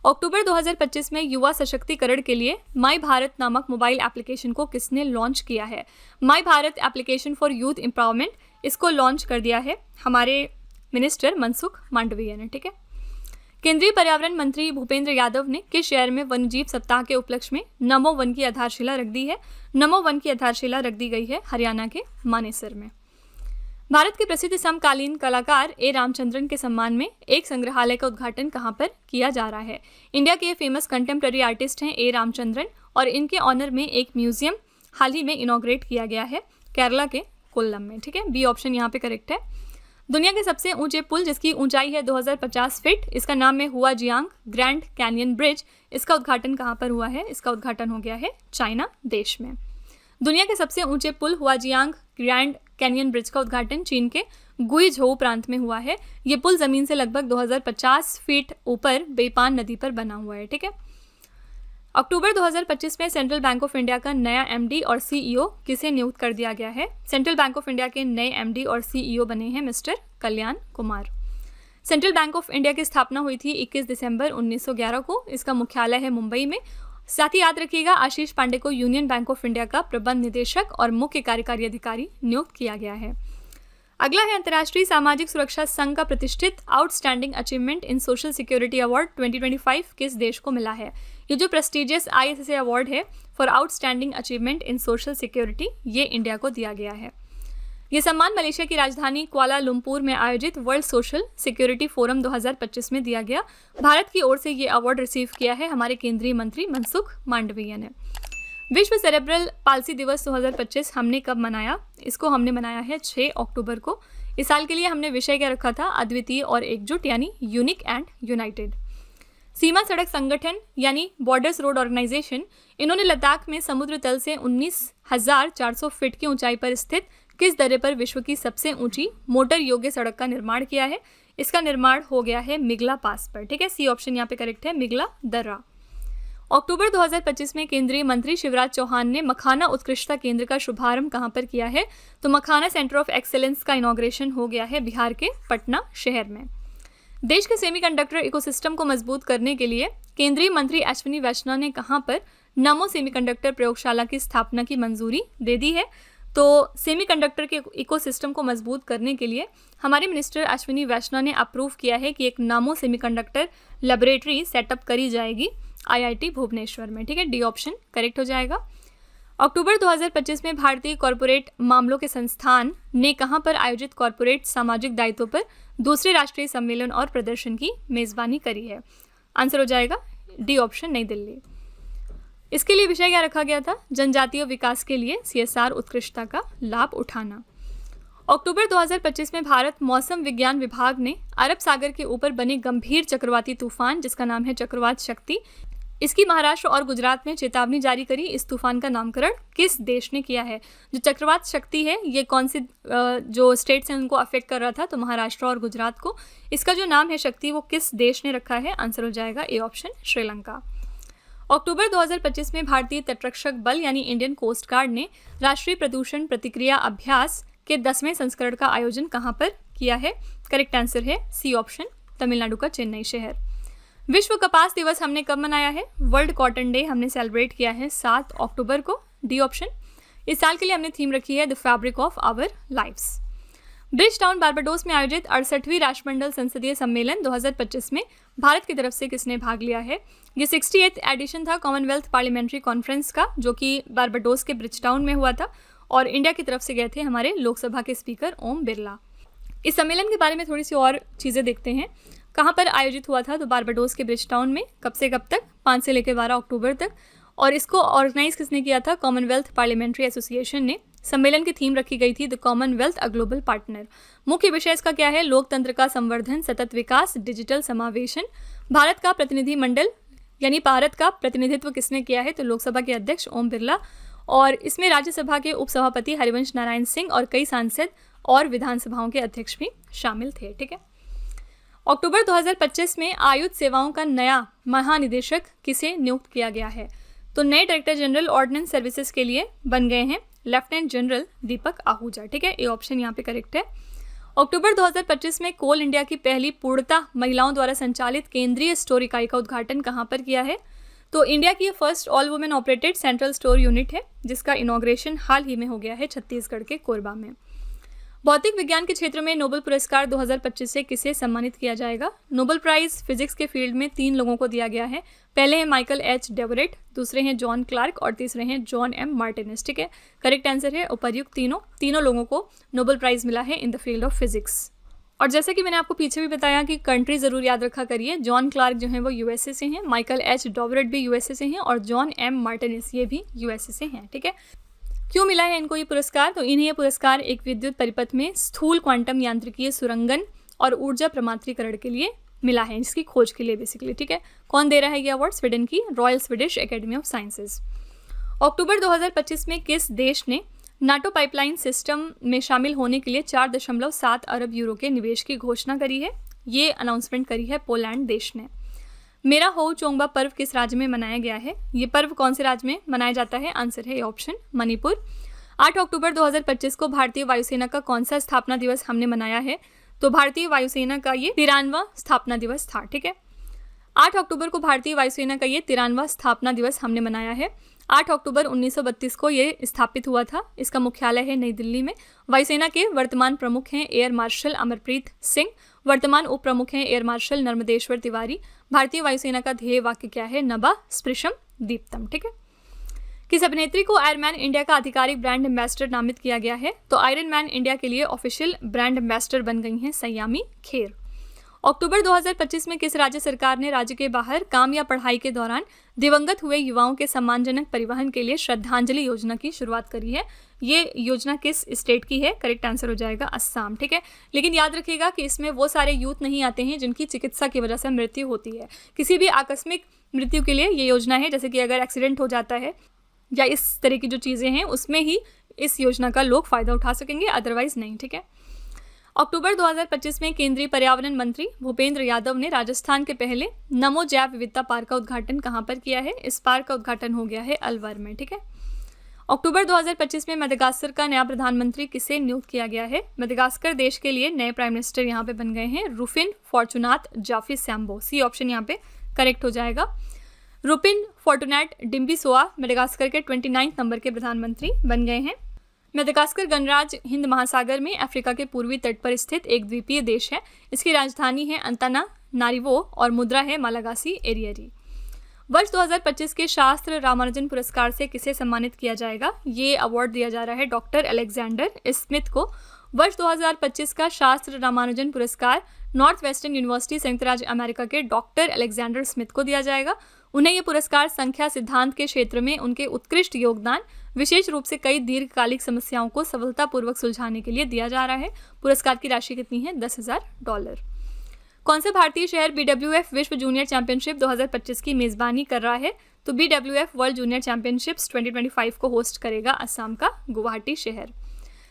अक्टूबर 2025 में युवा सशक्तिकरण के लिए माई भारत नामक मोबाइल एप्लीकेशन को किसने लॉन्च किया है? My Bharat application for youth empowerment, इसको लॉन्च कर दिया है हमारे मिनिस्टर मनसुख मांडविया ने। ठीक है, केंद्रीय पर्यावरण मंत्री भूपेंद्र यादव ने किस शहर में वन्यजीव सप्ताह के उपलक्ष्य में नमो वन की आधारशिला रख दी है? नमो वन की आधारशिला रख दी गई है हरियाणा के मानेसर में। भारत के प्रसिद्ध समकालीन कलाकार ए रामचंद्रन के सम्मान में एक संग्रहालय का उद्घाटन कहाँ पर किया जा रहा है? इंडिया के फेमस कंटेम्प्रेरी आर्टिस्ट हैं ए रामचंद्रन और इनके ऑनर में एक म्यूजियम हाल ही में इनॉग्रेट किया गया है केरला के कोल्लम में। ठीक है, बी ऑप्शन यहाँ पे करेक्ट है। दुनिया के सबसे ऊंचे पुल जिसकी ऊंचाई है 2050 फीट, इसका नाम है हुआजियांग ग्रैंड कैनियन ब्रिज। इसका उद्घाटन कहाँ पर हुआ है? इसका उद्घाटन हो गया है चाइना देश में। दुनिया के सबसे ऊंचे पुल हुआजियांग ग्रैंड कैनियन ब्रिज का उद्घाटन चीन के गुइझोउ प्रांत में हुआ है। ये पुल जमीन से लगभग 2050 फीट ऊपर बेपान नदी पर बना हुआ है। ठीक है, अक्टूबर 2025 में सेंट्रल बैंक ऑफ इंडिया का नया एमडी और सीईओ किसे नियुक्त कर दिया गया है? सेंट्रल बैंक ऑफ इंडिया के नए एमडी और सीईओ बने हैं mister Kalyan Kumar. Central bank of India की स्थापना हुई थी 21 दिसंबर 1911 को। इसका मुख्यालय है मुंबई में। साथ ही याद रखिएगा, आशीष पांडे को यूनियन बैंक ऑफ इंडिया का प्रबंध निदेशक और मुख्य कार्यकारी अधिकारी नियुक्त किया गया है। अगला है अंतर्राष्ट्रीय सामाजिक सुरक्षा संघ का प्रतिष्ठित outstanding achievement in social security award 2025 किस देश को मिला है? ये जो प्रेस्टिजियस ISSA अवार्ड है for outstanding achievement in social security, ये इंडिया को दिया गया है। ये सम्मान मलेशिया की राजधानी कुआला लुम्पुर में आयोजित वर्ल्ड सोशल सिक्योरिटी फोरम 2025 में दिया गया। भारत की ओर से ये अवार्ड रिसीव किया है हमारे केंद्रीय मंत्री मनसुख मांडविया ने। विश्व सेरेब्रल पाल्सी दिवस 2025 हमने कब मनाया? इसको हमने मनाया है 6 अक्टूबर को। इस साल के लिए हमने विषय क्या रखा था? अद्वितीय और एकजुट, यानी यूनिक एंड यूनाइटेड। सीमा सड़क संगठन यानी बॉर्डर्स रोड ऑर्गेनाइजेशन, इन्होंने लद्दाख में समुद्र तल से 19,400 फीट की ऊंचाई पर स्थित किस दर्रे पर विश्व की सबसे ऊंची मोटर योग्य सड़क का निर्माण किया है? इसका निर्माण हो गया है मिगला पास पर। ठीक है, सी ऑप्शन यहाँ पे करेक्ट है, मिगला दर्रा। अक्टूबर 2025 में केंद्रीय मंत्री शिवराज चौहान ने मखाना उत्कृष्टता केंद्र का शुभारंभ कहाँ पर किया है? तो मखाना सेंटर ऑफ एक्सेलेंस का इनॉग्रेशन हो गया है बिहार के पटना शहर में। देश के सेमीकंडक्टर इकोसिस्टम को मजबूत करने के लिए केंद्रीय मंत्री अश्विनी वैष्णव ने कहाँ पर नमो सेमीकंडक्टर प्रयोगशाला की स्थापना की मंजूरी दे दी है? तो सेमीकंडक्टर के इकोसिस्टम को मजबूत करने के लिए हमारे मिनिस्टर अश्विनी वैष्णव ने अप्रूव किया है कि एक नामो सेमीकंडक्टर लेबोरेटरी सेटअप करी जाएगी IIT भुवनेश्वर में। ठीक है, डी ऑप्शन करेक्ट हो जाएगा। अक्टूबर 2025 में भारतीय कॉरपोरेट मामलों के संस्थान ने कहां पर आयोजित कॉरपोरेट सामाजिक दायित्व पर दूसरे राष्ट्रीय सम्मेलन और प्रदर्शन की मेजबानी करी है? आंसर हो जाएगा डी ऑप्शन, नई दिल्ली। इसके लिए विषय क्या रखा गया था? जनजातीय विकास के लिए CSR उत्कृष्टता का लाभ उठाना। अक्टूबर 2025 में भारत मौसम विज्ञान विभाग ने अरब सागर के ऊपर बने गंभीर चक्रवाती तूफान जिसका नाम है चक्रवात शक्ति, इसकी महाराष्ट्र और गुजरात में चेतावनी जारी करी। इस तूफान का नामकरण किस देश ने किया है? जो चक्रवात शक्ति है ये कौन से जो स्टेट्स हैं उनको अफेक्ट कर रहा था? तो महाराष्ट्र और गुजरात को। इसका जो नाम है शक्ति वो किस देश ने रखा है? आंसर हो जाएगा ए ऑप्शन, श्रीलंका। अक्टूबर 2025 में भारतीय तटरक्षक बल यानी इंडियन कोस्ट गार्ड ने राष्ट्रीय प्रदूषण प्रतिक्रिया अभ्यास के 10वें संस्करण का आयोजन कहाँ पर किया है? करेक्ट आंसर है सी ऑप्शन, तमिलनाडु का चेन्नई शहर। विश्व कपास दिवस हमने कब मनाया है? वर्ल्ड कॉटन डे हमने सेलिब्रेट किया है 7 अक्टूबर को, डी ऑप्शन। इस साल के लिए हमने थीम रखी है the fabric of our lives. Bridgetown Barbados में आयोजित 68वीं राष्ट्रमंडल संसदीय सम्मेलन 2025 में भारत की तरफ से किसने भाग लिया है? ये 68th एडिशन था कॉमनवेल्थ पार्लियामेंट्री कॉन्फ्रेंस का, जो कि बारबाडोस के ब्रिज टाउन में हुआ था और इंडिया की तरफ से गए थे हमारे लोकसभा के स्पीकर ओम बिरला। इस सम्मेलन के बारे में थोड़ी सी और चीज़ें देखते हैं। कहाँ पर आयोजित हुआ था? तो बारबाडोस के ब्रिज टाउन में। कब से कब तक? 5 से लेकर 12 अक्टूबर तक। और इसको ऑर्गेनाइज किसने किया था? कॉमनवेल्थ पार्लियामेंट्री एसोसिएशन ने। सम्मेलन की थीम रखी गई थी the Commonwealth a global partner. मुख्य विषय इसका क्या है? लोकतंत्र का संवर्धन, सतत विकास, डिजिटल समावेशन। भारत का प्रतिनिधिमंडल यानी भारत का प्रतिनिधित्व किसने किया है? तो लोकसभा के अध्यक्ष ओम बिरला, और इसमें राज्यसभा के उपसभापति हरिवंश नारायण सिंह और कई सांसद और विधानसभाओं के अध्यक्ष भी शामिल थे। ठीक है, अक्टूबर 2025 में आयुध सेवाओं का नया महानिदेशक किसे नियुक्त किया गया है? तो नए डायरेक्टर जनरल ऑर्डिनेंस सर्विसेज के लिए बन गए हैं लेफ्टिनेंट जनरल दीपक आहूजा। ठीक है, ए ऑप्शन यहाँ पे करेक्ट है। अक्टूबर 2025 में कोल इंडिया की पहली पूर्णतः महिलाओं द्वारा संचालित केंद्रीय स्टोर इकाई का उद्घाटन कहाँ पर किया है? तो इंडिया की first all women operated central store unit है जिसका इनॉग्रेशन हाल ही में हो गया है छत्तीसगढ़ के कोरबा में। भौतिक विज्ञान के क्षेत्र में नोबेल पुरस्कार 2025 से किसे सम्मानित किया जाएगा? नोबेल प्राइज फिजिक्स के फील्ड में 3 लोगों को दिया गया है। पहले हैं माइकल एच डेवरेट, दूसरे हैं जॉन क्लार्क और तीसरे हैं जॉन एम मार्टिनेस। ठीक है, करेक्ट आंसर है उपर्युक्त तीनों लोगों को नोबेल प्राइज मिला है इन द फील्ड ऑफ फिजिक्स। और जैसे कि मैंने आपको पीछे भी बताया कि कंट्री ज़रूर याद रखा करिए, जॉन क्लार्क जो हैं वो यूएसए से हैं, माइकल एच डेवरेट भी यूएसए से हैं और जॉन एम मार्टिनेस ये भी यूएसए से हैं। ठीक है, क्यों मिला है इनको ये पुरस्कार? तो इन्हें ये पुरस्कार एक विद्युत परिपथ में स्थूल क्वांटम यांत्रिकीय सुरंगन और ऊर्जा प्रमात्रीकरण के लिए मिला है, इसकी खोज के लिए बेसिकली। ठीक है, कौन दे रहा है ये अवार्ड? स्वीडन की royal Swedish academy of sciences. अक्टूबर 2025 में किस देश ने नाटो पाइपलाइन सिस्टम में शामिल होने के लिए 4.7 अरब यूरो के निवेश की घोषणा करी है? ये अनाउंसमेंट करी है पोलैंड देश ने। मेरा हो चोंगबा पर्व किस राज्य में मनाया गया है? ये पर्व कौन से राज्य में मनाया जाता है? आंसर है ऑप्शन मणिपुर। 8 अक्टूबर 2025 को भारतीय वायुसेना का कौन सा स्थापना दिवस हमने मनाया है? तो भारतीय वायुसेना का ये 93वां स्थापना दिवस था। ठीक है, 8 अक्टूबर को भारतीय वायुसेना का ये 93वां स्थापना दिवस हमने मनाया है। 8 अक्टूबर 1932 को ये स्थापित हुआ था। इसका मुख्यालय है नई दिल्ली में। वायुसेना के वर्तमान प्रमुख हैं एयर मार्शल अमरप्रीत सिंह, वर्तमान उप प्रमुख हैं एयर मार्शल नर्मदेश्वर तिवारी। भारतीय वायुसेना का ध्येय वाक्य क्या है? नभः स्पृशम दीप्तम। ठीक है, किस अभिनेत्री को आयरन मैन इंडिया का आधिकारिक ब्रांड एम्बेसडर नामित किया गया है? तो आयरन मैन इंडिया के लिए ऑफिशियल ब्रांड एम्बेसडर बन गई हैं सयामी खेर। अक्टूबर 2025 में किस राज्य सरकार ने राज्य के बाहर काम या पढ़ाई के दौरान दिवंगत हुए युवाओं के सम्मानजनक परिवहन के लिए श्रद्धांजलि योजना की शुरुआत करी है? ये योजना किस स्टेट की है? करेक्ट आंसर हो जाएगा असम। ठीक है, लेकिन याद रखिएगा कि इसमें वो सारे यूथ नहीं आते हैं जिनकी चिकित्सा की वजह से मृत्यु होती है। किसी भी आकस्मिक मृत्यु के लिए ये योजना है, जैसे कि अगर एक्सीडेंट हो जाता है या इस तरह की जो चीज़ें हैं उसमें ही इस योजना का लोग फ़ायदा उठा सकेंगे, अदरवाइज नहीं। ठीक है, अक्टूबर 2025 में केंद्रीय पर्यावरण मंत्री भूपेंद्र यादव ने राजस्थान के पहले नमो जैव विविधता पार्क का उद्घाटन कहां पर किया है? इस पार्क का उद्घाटन हो गया है अलवर में। ठीक है, अक्टूबर 2025 में मेडागास्कर का नया प्रधानमंत्री किसे नियुक्त किया गया है? मेडागास्कर देश के लिए नए प्राइम मिनिस्टर यहाँ पे बन गए हैं रुफिन फॉर्चुनात जाफी सैम्बो। सी ऑप्शन यहाँ पे करेक्ट हो जाएगा। रुपिन फॉर्टुनाट डिम्बिसोआ मेडागास्कर के 29 नंबर के प्रधानमंत्री बन गए हैं। मेडागास्कर गणराज्य हिंद महासागर में अफ्रीका के पूर्वी तट पर स्थित एक द्वीपीय देश है। इसकी राजधानी है अंतानानारिवो और मुद्रा है मालागासी एरियरी। वर्ष 2025 के शास्त्र रामानुजन पुरस्कार से किसे सम्मानित किया जाएगा? ये अवार्ड दिया जा रहा है डॉक्टर अलेक्जेंडर स्मिथ को। वर्ष 2025 का शास्त्र रामानुजन पुरस्कार नॉर्थ वेस्टर्न यूनिवर्सिटी संयुक्त राज्य अमेरिका के डॉक्टर अलेक्जेंडर स्मिथ को दिया जाएगा। उन्हें यह पुरस्कार संख्या सिद्धांत के क्षेत्र में उनके उत्कृष्ट योगदान, विशेष रूप से कई दीर्घकालिक समस्याओं को सफलतापूर्वक सुलझाने के लिए दिया जा रहा है। पुरस्कार की राशि कितनी है? $10,000। कौन से भारतीय शहर BWF विश्व जूनियर चैंपियनशिप 2025 की मेजबानी कर रहा है? तो BWF वर्ल्ड जूनियर चैंपियनशिप्स 2025 को होस्ट करेगा असम का गुवाहाटी शहर।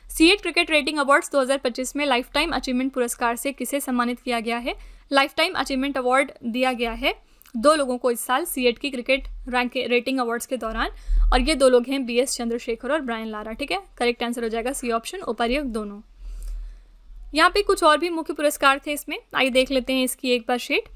सीएट क्रिकेट रेटिंग अवार्ड्स 2025 में लाइफ टाइम अचीवमेंट पुरस्कार से किसे सम्मानित किया गया है? लाइफ टाइम अचीवमेंट अवार्ड दिया गया है 2 लोगों को इस साल सीएट की क्रिकेट रेटिंग अवार्ड्स के दौरान, और ये 2 लोग हैं BS चंद्रशेखर और ब्रायन लारा। ठीक है, करेक्ट आंसर हो जाएगा सी ऑप्शन उपर्युक्त दोनों। यहाँ पे कुछ और भी मुख्य पुरस्कार थे इसमें, आइए देख लेते हैं इसकी एक बार शीट।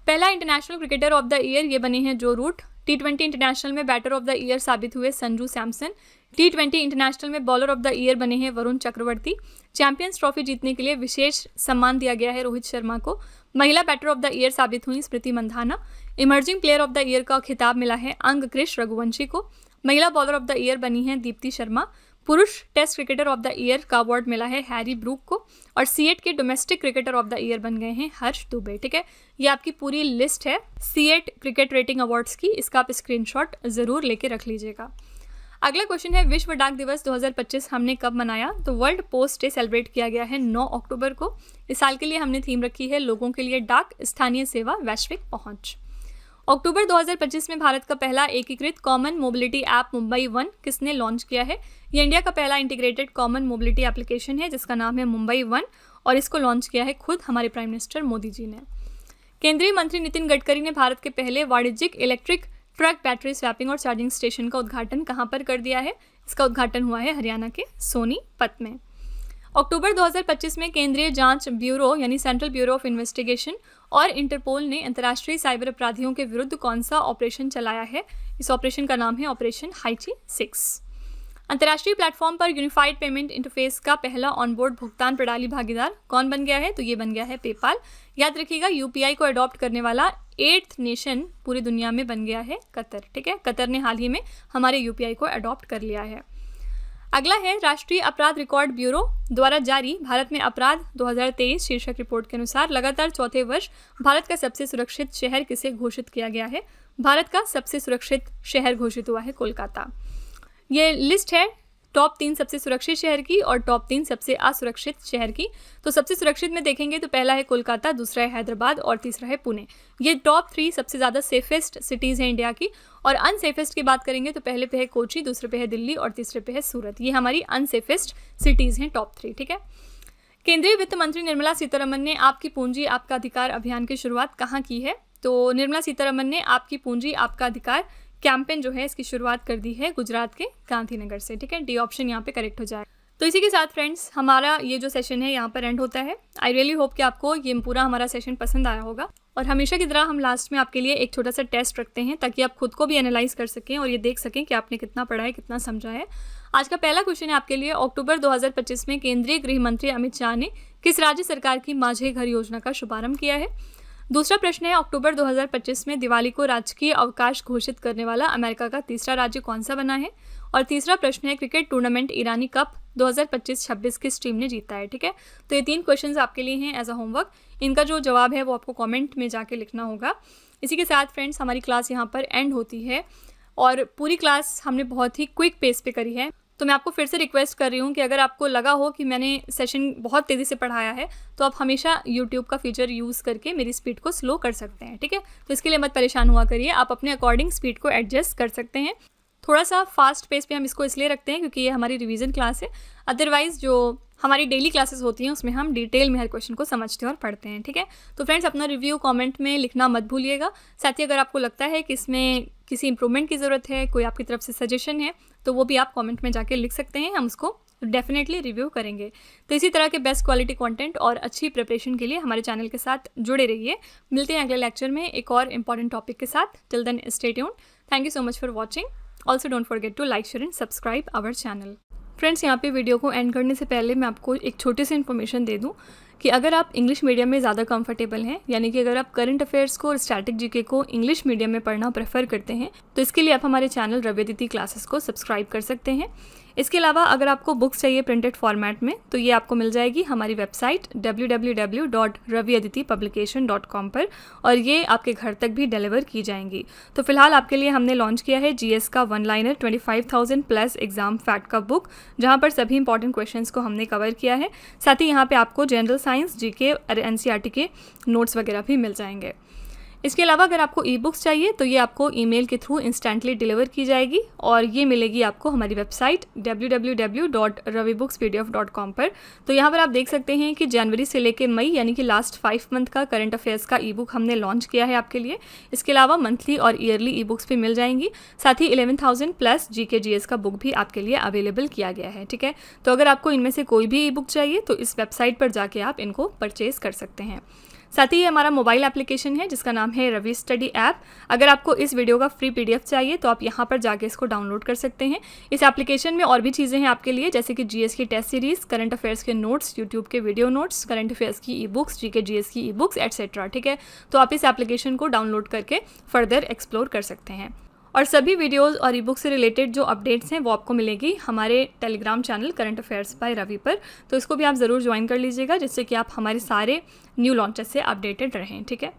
पहला international cricketer of the year, ये बने हैं जो रूट। T20 इंटरनेशनल में बैटर ऑफ द ईयर साबित हुए संजू सैमसन। T20 इंटरनेशनल में बॉलर ऑफ द ईयर बने हैं वरुण चक्रवर्ती। चैंपियंस ट्रॉफी जीतने के लिए विशेष सम्मान दिया गया है रोहित शर्मा को। महिला बैटर ऑफ द ईयर साबित हुई Smriti Mandhana. Emerging player of the year का खिताब मिला है अंग कृष रघुवंशी को। महिला बॉलर ऑफ द ईयर बनी है दीप्ति शर्मा। पुरुष test cricketer of the year का अवार्ड मिला है हैरी ब्रूक को। और सीएट के domestic cricketer of the year बन गए हैं हर्ष दुबे। ठीक है, ये आपकी पूरी लिस्ट है सीएट क्रिकेट रेटिंग अवार्ड्स की, इसका आप स्क्रीनशॉट जरूर लेके रख लीजिएगा। अगला क्वेश्चन है, विश्व डाक दिवस 2025 हमने कब मनाया? तो वर्ल्ड पोस्ट डे सेलिब्रेट किया गया है 9 अक्टूबर को। इस साल के लिए हमने थीम रखी है लोगों के लिए डाक, स्थानीय सेवा, वैश्विक पहुंच। अक्टूबर 2025 में भारत का पहला एकीकृत common mobility app Mumbai one किसने लॉन्च किया है? ये इंडिया का पहला इंटीग्रेटेड कॉमन मोबिलिटी एप्लीकेशन है जिसका नाम है मुंबई वन, और इसको लॉन्च किया है खुद हमारे प्राइम मिनिस्टर मोदी जी ने। केंद्रीय मंत्री नितिन गडकरी ने भारत के पहले वाणिज्यिक इलेक्ट्रिक ट्रक बैटरी स्वैपिंग और चार्जिंग स्टेशन का उद्घाटन कहां पर कर दिया है? इसका उद्घाटन हुआ है हरियाणा के सोनीपत में। अक्टूबर 2025 में केंद्रीय जांच ब्यूरो यानी सेंट्रल ब्यूरो ऑफ इन्वेस्टिगेशन और इंटरपोल ने अंतर्राष्ट्रीय साइबर अपराधियों के विरुद्ध कौन सा ऑपरेशन चलाया है? इस ऑपरेशन का नाम है ऑपरेशन हाइची 6। अंतर्राष्ट्रीय प्लेटफॉर्म पर यूनिफाइड पेमेंट इंटरफेस का पहला ऑनबोर्ड भुगतान प्रणाली भागीदार कौन बन गया है? तो ये बन गया है पेपाल। याद रखिएगा, यूपीआई को अडॉप्ट करने वाला 8th नेशन पूरी दुनिया में बन गया है कतर। ठीक है, कतर ने हाल ही में हमारे यूपीआई को अडॉप्ट कर लिया है। अगला है राष्ट्रीय अपराध रिकॉर्ड ब्यूरो द्वारा जारी भारत में अपराध 2023 शीर्षक रिपोर्ट के अनुसार लगातार चौथे वर्ष भारत का सबसे सुरक्षित शहर किसे घोषित किया गया है? भारत का सबसे सुरक्षित शहर घोषित हुआ है कोलकाता। ये लिस्ट है टॉप 3 सबसे सुरक्षित शहर की और टॉप 3 सबसे असुरक्षित शहर की। तो सबसे सुरक्षित में देखेंगे तो पहला है कोलकाता, दूसरा है हैदराबाद और तीसरा है पुणे। ये टॉप 3 सबसे ज़्यादा सेफेस्ट सिटीज़ हैं इंडिया की। और अनसेफेस्ट की बात करेंगे तो पहले पे है कोची, दूसरे पे है दिल्ली और तीसरे पे है सूरत। ये हमारी अनसेफेस्ट सिटीज़ हैं टॉप 3। ठीक है, केंद्रीय वित्त मंत्री निर्मला सीतारमन ने आपकी पूंजी आपका अधिकार अभियान की शुरुआत कहाँ की है? तो निर्मला सीतारमन ने आपकी पूंजी आपका अधिकार कैंपेन जो है इसकी शुरुआत कर दी है गुजरात के गांधीनगर से। ठीक है, डी ऑप्शन यहाँ पे करेक्ट हो जाए। तो इसी के साथ फ्रेंड्स हमारा ये जो सेशन है यहाँ पर एंड होता है। आई रियली होप कि आपको ये पूरा हमारा सेशन पसंद आया होगा। और हमेशा की तरह हम लास्ट में आपके लिए एक छोटा सा टेस्ट रखते हैं ताकि आप खुद को भी एनालाइज कर सकें और ये देख सकें कि आपने कितना पढ़ा है, कितना समझा है। आज का पहला क्वेश्चन है आपके लिए, अक्टूबर 2025 में केंद्रीय गृह मंत्री अमित शाह ने किस राज्य सरकार की माझे घर योजना का शुभारंभ किया है? दूसरा प्रश्न है, अक्टूबर 2025 में दिवाली को राजकीय अवकाश घोषित करने वाला अमेरिका का तीसरा राज्य कौन सा बना है? और तीसरा प्रश्न है, क्रिकेट टूर्नामेंट ईरानी कप 2025-26 किस टीम ने जीता है? ठीक है, तो ये 3 क्वेश्चंस आपके लिए हैं एज अ होमवर्क। इनका जो जवाब है वो आपको कमेंट में जाके लिखना होगा। इसी के साथ फ्रेंड्स हमारी क्लास यहाँ पर एंड होती है और पूरी क्लास हमने बहुत ही क्विक पेस पे करी है। तो मैं आपको फिर से रिक्वेस्ट कर रही हूँ कि अगर आपको लगा हो कि मैंने सेशन बहुत तेज़ी से पढ़ाया है तो आप हमेशा YouTube का फीचर यूज़ करके मेरी स्पीड को स्लो कर सकते हैं। ठीक है, तो इसके लिए मत परेशान हुआ करिए, आप अपने अकॉर्डिंग स्पीड को एडजस्ट कर सकते हैं। थोड़ा सा फास्ट पेस पे हम इसको इसलिए रखते हैं क्योंकि ये हमारी रिवीजन क्लास है। अदरवाइज़ जो हमारी डेली क्लासेस होती हैं उसमें हम डिटेल में हर क्वेश्चन को समझते हैं और पढ़ते हैं। ठीक है, तो फ्रेंड्स अपना रिव्यू कमेंट में लिखना मत भूलिएगा। साथ ही अगर आपको लगता है कि इसमें किसी इंप्रूवमेंट की ज़रूरत है, कोई आपकी तरफ से सजेशन है, तो वो भी आप कमेंट में जाके लिख सकते हैं, हम उसको डेफिनेटली रिव्यू करेंगे। तो इसी तरह के बेस्ट क्वालिटी कंटेंट और अच्छी प्रिपरेशन के लिए हमारे चैनल के साथ जुड़े रहिए। मिलते हैं अगले लेक्चर में एक और इंपॉर्टेंट टॉपिक के साथ। Till then stay tuned. Thank you so much for watching. Also don't forget to like, share and subscribe our channel. Friends यहाँ पे वीडियो को एंड करने से पहले मैं आपको एक छोटी सी इन्फॉर्मेशन दे दूँ कि अगर आप इंग्लिश मीडियम में ज़्यादा कंफर्टेबल हैं, यानी कि अगर आप करंट अफेयर्स को और स्टैटिक जीके को इंग्लिश मीडियम में पढ़ना प्रेफर करते हैं, तो इसके लिए आप हमारे चैनल रवि अदिति क्लासेस को सब्सक्राइब कर सकते हैं। इसके अलावा अगर आपको बुक्स चाहिए प्रिंटेड फॉर्मेट में तो ये आपको मिल जाएगी हमारी वेबसाइट www.raviaditipublication.com पर, और ये आपके घर तक भी डिलीवर की जाएंगी। तो फिलहाल आपके लिए हमने लॉन्च किया है जीएस का 1 लाइनर 25,000 प्लस एग्जाम फैक्ट का बुक, जहाँ पर सभी इंपॉर्टेंट क्वेश्चंस को हमने कवर किया है। साथ ही यहाँ पे आपको जनरल साइंस, जीके और एनसीईआरटी के नोट्स वगैरह भी मिल जाएंगे। इसके अलावा अगर आपको ई बुक्स चाहिए तो ये आपको ईमेल के थ्रू इंस्टेंटली डिलीवर की जाएगी और ये मिलेगी आपको हमारी वेबसाइट www.ravibooks.pdf.com पर। तो यहाँ पर आप देख सकते हैं कि जनवरी से लेके मई यानी कि लास्ट 5 मंथ का करंट अफेयर्स का ई बुक हमने लॉन्च किया है आपके लिए। इसके अलावा मंथली और ईयरली ई बुक्स भी मिल जाएंगी। साथ ही 11,000 प्लस जीके जीएस का बुक भी आपके लिए अवेलेबल किया गया है। ठीक है, तो अगर आपको इनमें से कोई भी ई बुक चाहिए तो इस वेबसाइट पर जाके आप इनको परचेज कर सकते हैं। साथ ही ये हमारा मोबाइल एप्लीकेशन है जिसका नाम है रवि स्टडी ऐप। अगर आपको इस वीडियो का फ्री पीडीएफ चाहिए तो आप यहाँ पर जाके इसको डाउनलोड कर सकते हैं। इस एप्लीकेशन में और भी चीज़ें हैं आपके लिए, जैसे कि जीएस की टेस्ट सीरीज़, करंट अफेयर्स के नोट्स, यूट्यूब के वीडियो नोट्स, करंट अफेयर्स की ई बुक्स, जीके जीएस की ई बुक्स एटसेट्रा। ठीक है, तो आप इस एप्लीकेशन को डाउनलोड करके फर्दर एक्सप्लोर कर सकते हैं। और सभी वीडियोस और ई बुक से रिलेटेड जो अपडेट्स हैं वो आपको मिलेगी हमारे Telegram channel current affairs by Ravi पर। तो इसको भी आप ज़रूर ज्वाइन कर लीजिएगा जिससे कि आप हमारे सारे न्यू लॉन्चेस से अपडेटेड रहें। ठीक है।